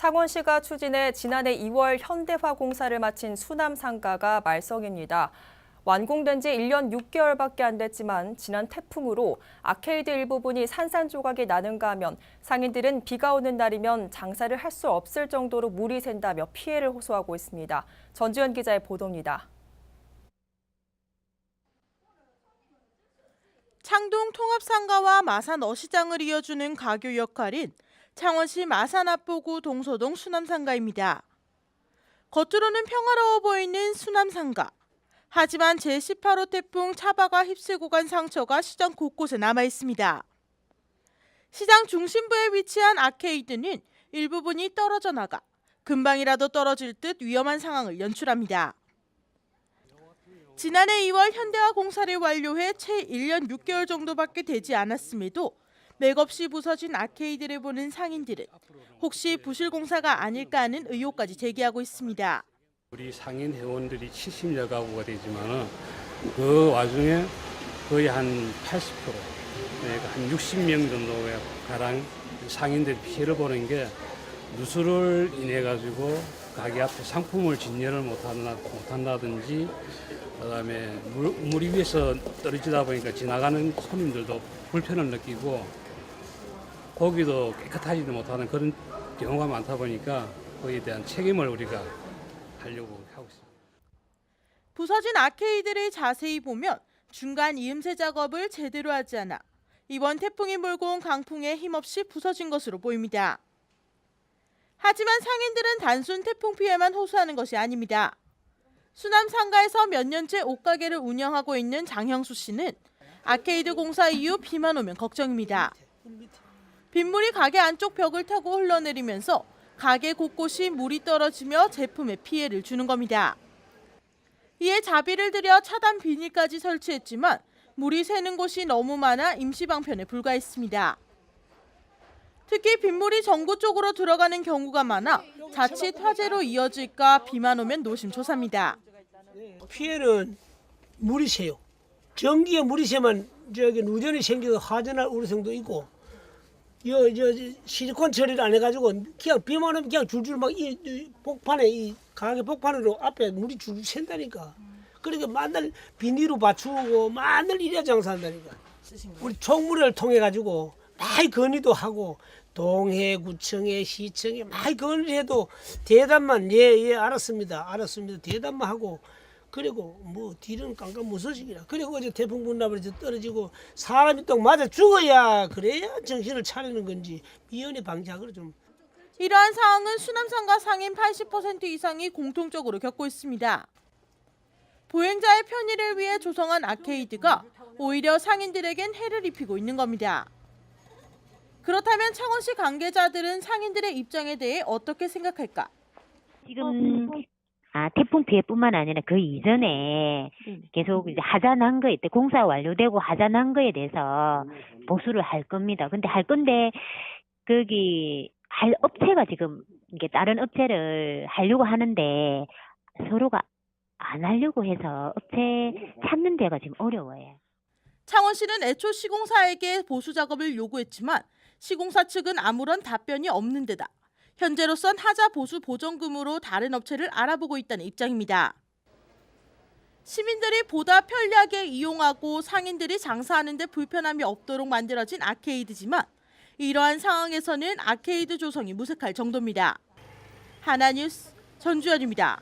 창원시가 추진해 지난해 2월 현대화 공사를 마친 수남상가가 말썽입니다. 완공된 지 1년 6개월밖에 안 됐지만 지난 태풍으로 아케이드 일부분이 산산조각이 나는가 하면 상인들은 비가 오는 날이면 장사를 할 수 없을 정도로 물이 샌다며 피해를 호소하고 있습니다. 전주현 기자의 보도입니다. 창동 통합상가와 마산 어시장을 이어주는 가교 역할인 창원시 마산 앞보구 동서동 수남상가입니다. 겉으로는 평화로워 보이는 수남상가. 하지만 제18호 태풍 차바가 휩쓸고 간 상처가 시장 곳곳에 남아 있습니다. 시장 중심부에 위치한 아케이드는 일부분이 떨어져 나가 금방이라도 떨어질 듯 위험한 상황을 연출합니다. 지난해 2월 현대화 공사를 완료해 채 1년 6개월 정도밖에 되지 않았음에도 맥없이 부서진 아케이드를 보는 상인들은 혹시 부실 공사가 아닐까 하는 의혹까지 제기하고 있습니다. 우리 상인 회원들이 70여 가구가 되지만 그 와중에 거의 한 80%, 그러니까 한 60명 정도의 가량 상인들이 피해를 보는 게 누수를 인해 가지고 가게 앞에 상품을 진열을 못한다든지, 그다음에 물이 위에서 떨어지다 보니까 지나가는 손님들도 불편을 느끼고 고기도 깨끗하지도 못하는 그런 경우가 많다 보니까 거기에 대한 책임을 우리가 하려고 하고 있습니다. 부서진 아케이드를 자세히 보면 중간 이음새 작업을 제대로 하지 않아 이번 태풍이 몰고 온 강풍에 힘없이 부서진 것으로 보입니다. 하지만 상인들은 단순 태풍 피해만 호소하는 것이 아닙니다. 수남상가에서 몇 년째 옷가게를 운영하고 있는 장형수 씨는 아케이드 공사 이후 비만 오면 걱정입니다. 빗물이 가게 안쪽 벽을 타고 흘러내리면서 가게 곳곳이 물이 떨어지며 제품에 피해를 주는 겁니다. 이에 자비를 들여 차단 비닐까지 설치했지만 물이 새는 곳이 너무 많아 임시 방편에 불과했습니다. 특히 빗물이 전구 쪽으로 들어가는 경우가 많아 자칫 화재로 이어질까 비만 오면 노심초사입니다. 피해는 물이 새요. 전기에 물이 새면 저기 누전이 생겨서 화재날 우려성도 있고, 실리콘 처리를 안 해가지고 그냥 비만 오면 그냥 줄줄 막 이 복판에 이 가게 복판으로 앞에 물이 줄줄 샌다니까. 그러니까 맨날 비닐로 받추고 맨날 이래야 장사한다니까. 우리 총무를 통해 가지고 많이 건의도 하고 동해 구청에 시청에 많이 건의해도 대답만 예 알았습니다 대답만 하고, 그리고 뭐 뒤는 깜깜무소식이라. 그리고 어제 태풍 분납을 떨어지고 사람이 또 맞아 죽어야 그래야 정신을 차리는 건지 미연에 방지하기로 좀. 이러한 상황은 수남상가 상인 80% 이상이 공통적으로 겪고 있습니다. 보행자의 편의를 위해 조성한 아케이드가 오히려 상인들에겐 해를 입히고 있는 겁니다. 그렇다면 창원시 관계자들은 상인들의 입장에 대해 어떻게 생각할까? 지금 태풍 피해뿐만 아니라 그 이전에 계속 이제 하자난 거에 공사 완료되고 하자난 거에 대해서 보수를 할 겁니다. 근데 할 건데 거기 할 업체가 지금 이게 다른 업체를 하려고 하는데 서로가 안 하려고 해서 업체 찾는 데가 지금 어려워요. 창원시는 애초 시공사에게 보수 작업을 요구했지만 시공사 측은 아무런 답변이 없는 데다 현재로선 하자 보수 보전금으로 다른 업체를 알아보고 있다는 입장입니다. 시민들이 보다 편리하게 이용하고 상인들이 장사하는 데 불편함이 없도록 만들어진 아케이드지만 이러한 상황에서는 아케이드 조성이 무색할 정도입니다. 하나뉴스 전주현입니다.